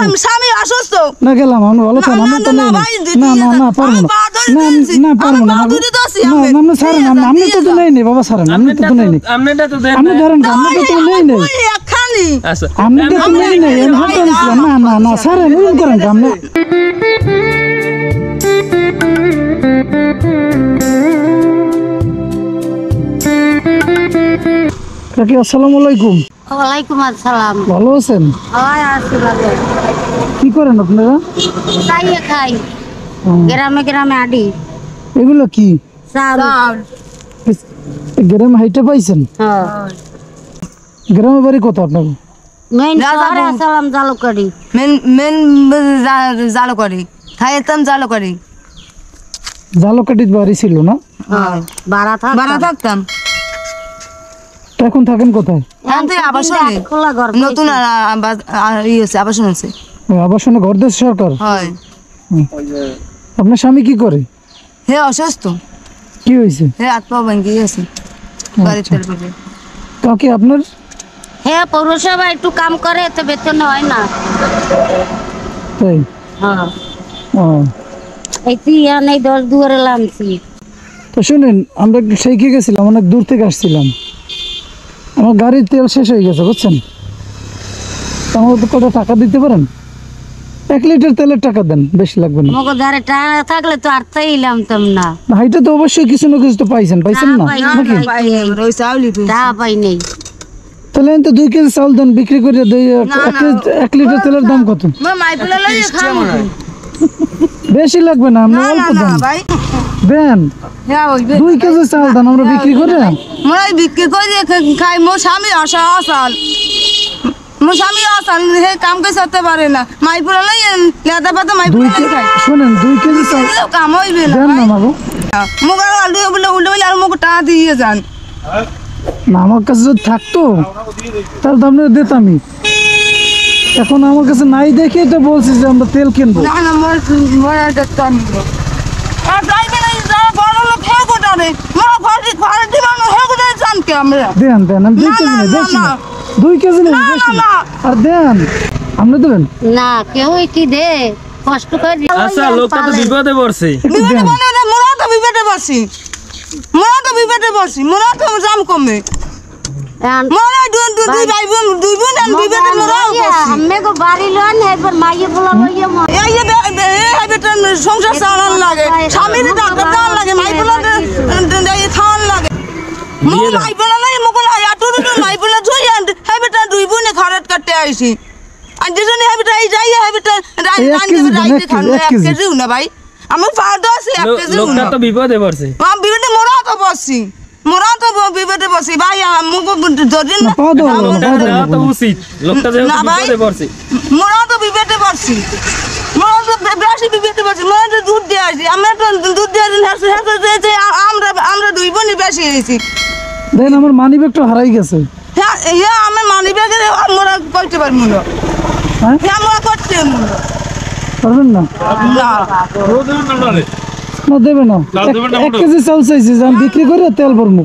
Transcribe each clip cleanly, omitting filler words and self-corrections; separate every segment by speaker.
Speaker 1: আমি স্বামী অসুস্থ
Speaker 2: না গেলাম আমি ভালো থাক আমি তো নেই না না না পারবো না না পারবো না না স্যার আমি তো নেই বাবা স্যার আমি তো নেই
Speaker 3: আমনেটা তো দেন
Speaker 2: আমি ধরেন আমি তো নেই
Speaker 1: খালি
Speaker 3: আচ্ছা
Speaker 2: আমি তো নেই আমি হাত দিলাম না না না স্যার আমি করেন আপনি কাকি আসসালামু আলাইকুম।
Speaker 4: ওয়ালাইকুম আসসালাম।
Speaker 2: ভালো আছেন?
Speaker 4: হয় আছি ভালো।
Speaker 2: কি করেন আপনারা?
Speaker 4: খাইয়ে খাই গ্রামে গ্রামে আডি।
Speaker 2: এগুলো কি?
Speaker 4: চাল।
Speaker 2: গ্রামে হাইটে পাইছেন?
Speaker 4: হ্যাঁ।
Speaker 2: গ্রামে বাড়ি কত আপনার?
Speaker 4: মেন শহরে আসলাম জালুকারি।
Speaker 1: মেন জালুকারি খাইতাম জালুকারি।
Speaker 2: জালুকাটির বাড়ি ছিল না?
Speaker 4: হ্যাঁ ভাড়া
Speaker 1: থাকতাম।
Speaker 2: এখন থাকেন কোথায়?
Speaker 1: আবাসনে
Speaker 4: খোলা ঘর
Speaker 1: নতুন আবাসন আছে।
Speaker 2: আবাসনে ঘর দিয়েছে সরকার?
Speaker 1: হয়।
Speaker 2: আপনার স্বামী কি করে?
Speaker 1: হে অসুস্থ।
Speaker 2: কি হয়েছে?
Speaker 1: হে হাত পা ভেঙে গেছে বাড়ির তেলপেটে।
Speaker 2: কাকি আপনার?
Speaker 4: হ্যাঁ পৌরসভা একটু কাম করে তো বেতন হয় না।
Speaker 2: তাই?
Speaker 4: হ্যাঁ
Speaker 2: ও
Speaker 4: এই তিয়া নেই 10 দুয়ারে লামছি।
Speaker 2: তো শুনেন আমরা সেইখে গেছিলাম, অনেক দূর থেকে আসছিলাম, আমার গাড়ির তেল শেষ হয়ে গেছে বুঝছেন। আমাকে তো কত টাকা দিতে পারেন? 1 লিটার তেলের টাকা দেন, বেশি লাগবে না।
Speaker 4: মগো ধারে টাকা থাকলে তো আর চাইলাম তো না।
Speaker 2: হাইটা তো অবশ্যই কিছু না কিছু তো পাইছেন না নাকি?
Speaker 4: টাকা পাই নেই।
Speaker 2: তাহলে তো 2 কেজি চাউল দেন, বিক্রি করে 1 লিটার তেলের দাম কত? বেশি লাগবে না, আমরা অল্প দেন। 2 কেজি চাউল দেন, আমরা বিক্রি করে
Speaker 1: বিক্রি করে খাই। মোর স্বামী অসাল, মোর স্বামী অসাল, হে কাম কে করতে পারে না। মাইপুরা লাই লেদা পাতা মাইপুরা খাই।
Speaker 2: শুনেন 2 কেজি চাউল
Speaker 1: কাম হইবে না
Speaker 2: দেন না মাগো।
Speaker 1: মুখ আর আলু বলে উল্টে বলে আর মুখ টাকা দিয়ে যান
Speaker 2: না। আমার কাছে যদি থাকতো তাহলে তো আপনার দিতামই। এখন আমার কাছে নাই দেখে তো বলছি যে আমরা তেল কিনবো।
Speaker 1: না না মোর দেখতাম আর যাইবে না। যারা বড় লোক হে গোটারে মোর ঘরে ঘরে দিবানো হে গোটারে জান কে আমরা
Speaker 2: দেন আমি 2 কেজি নেই, বেশি না। 2 কেজি নেই, বেশি না। আর দেন আপনি দেবেন
Speaker 4: না কেউ কি দে কষ্ট করে।
Speaker 3: আচ্ছা লোকটা তো বিপদে পড়ছে।
Speaker 1: বিপদে পড়ে না, মোরা তো বিপদে পড়ছি। মোরা তো জাম কমে মোরা দুই ভাই বোন আর বিপদে মোরা পড়ছি।
Speaker 4: আমি গো বাড়ি লন এবার মাইয়ে বলা লইয়া মর
Speaker 1: এই বেটা সংসার চালান লাগে, স্বামীর ডাক্তার দেওয়ার লাগে, মাই বলা খাওয়ান লাগে। মোর মাই বলা নাই মোকলা আটু মাই বলা জই হে বেটা 2 বোনে খরচ কাটতে আইছি। আর যেজন্য হে বেটা এই যাই হে বেটা রাইতে খান 1 কেজি না ভাই। আমার পাউডার আছে 1 কেজি।
Speaker 3: লোকটা তো বিপদে পড়ছে।
Speaker 1: বিপদে মোরা তো বসছি বিপদে বসছি ভাই। মুখ যদি না
Speaker 3: তো উচিত লোকটা যে বিপদে পড়ছে।
Speaker 1: মোরা তো বিপদে বসছি, মোরা তো বেশি বিপদে বসছি। মোরা তো দুধ দিয়ে আসি, আমরা তো দুধ দিয়ে আমরা 2 বোনই বেশি হয়েছি।
Speaker 2: দেন আমার মানি ব্যাগটা হারাই গেছে।
Speaker 1: হ্যাঁ আমার মানি ব্যাগে আমরা করতে পারবো না।
Speaker 2: হ্যাঁ
Speaker 1: আমরা করতে
Speaker 2: পারবেন না? না দেবে না। 1 কেজি চাউল চাইছি যে আমি বিক্রি করে তেল ভরবো,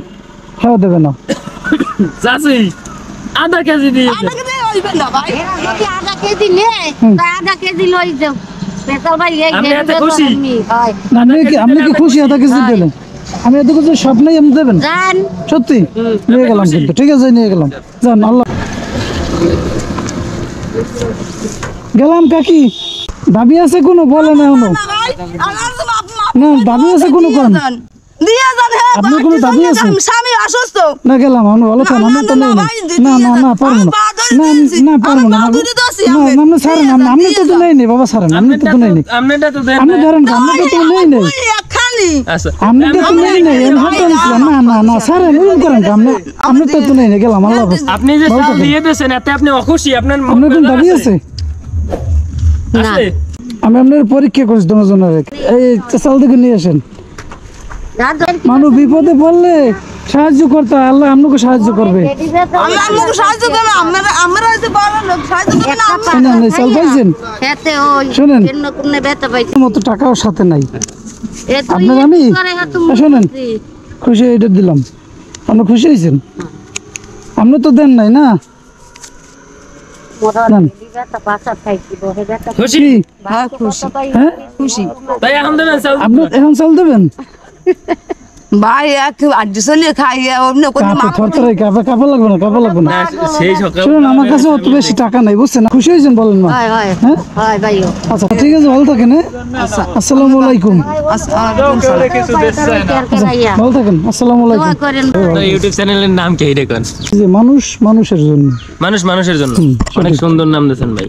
Speaker 2: হ্যাঁ দেবে না।
Speaker 3: চাচি আধা কেজি দিয়ে
Speaker 4: আধা কেজি নে আধা কেজি লই যাও পেট্রোল ভাই এই
Speaker 3: আপনি খুশি?
Speaker 2: আপনি কি খুশি আধা কেজি দিলেন? আমি এত কিছু স্বপ্নেই আপনি দেবেন?
Speaker 4: জান
Speaker 2: সত্যি নিয়ে গেলাম কিন্তু। ঠিক আছে নিয়ে গেলাম, যান। আল্লাহ গেলাম। কাকি দাবি আছে কোনো? বলে না এখনো। না দাবি আছে কোনো? কোন আপনি কোনো দাবি আছে?
Speaker 1: স্বামী অসুস্থ।
Speaker 2: না গেলাম আমি ভালো থাক আমি তো নেই না না না পারবো না না পারবো না না স্যার আমি তো নেই বাবা স্যার আমি তো নেই
Speaker 3: আমনেটা তো দেন
Speaker 2: আপনি ধরেন আমি তো নেই
Speaker 3: আচ্ছা
Speaker 2: আমি তো নেই আমি হাত দিলাম না না না স্যার আমি করেন আপনি তো নেই গেলাম। আল্লাহ হাফেজ।
Speaker 3: আপনি যে চাল দিয়ে দিয়েছেন এতে আপনি অখুশি? আপনার
Speaker 2: কোনো দাবি আছে?
Speaker 4: না
Speaker 2: আমি আপনার পরীক্ষা করছি দুজনের। এই চাল থেকে নিয়ে আসেন। মানুষ বিপদে পড়লে সাহায্য করতে আল্লাহ আপনাকে সাহায্য করবে। শোনেন মতো টাকাও সাথে নাই আপনার। আমি শোনেন খুশি এটা দিলাম, আপনি খুশি হয়েছেন? আপনি তো দেন নাই না। নেন।
Speaker 3: খুশি?
Speaker 2: কি?
Speaker 1: হ্যাঁ খুশি
Speaker 2: হ্যাঁ
Speaker 1: খুশি
Speaker 3: তাই এখন দেবেন চাল?
Speaker 2: আপনি এখন চাল দেবেন?
Speaker 1: ভাই এক আজ চলিয়ে খাই অন্য কোনো
Speaker 2: কাপড় থরথরে কাপড় লাগবে না, কাপড় লাগবে না।
Speaker 3: না, সেই সকাল
Speaker 2: শুনুন, আমার কাছে অত বেশি টাকা নাই, বুঝছেন? খুশি হয়েছেন বলেন মা?
Speaker 4: হয় হয়
Speaker 2: হ্যাঁ
Speaker 4: হয় ভাইও
Speaker 2: আচ্ছা ঠিক আছে, ভালো থাকেন। হ্যাঁ আসসালামু আলাইকুম। ভালো থাকেন, আসসালামু আলাইকুম।
Speaker 4: করেন
Speaker 3: তো ইউটিউব চ্যানেলের নাম কি দেখুন?
Speaker 2: যে মানুষ মানুষের জন্য।
Speaker 3: মানুষ মানুষের জন্য। অনেক সুন্দর নাম দিয়েছেন ভাই।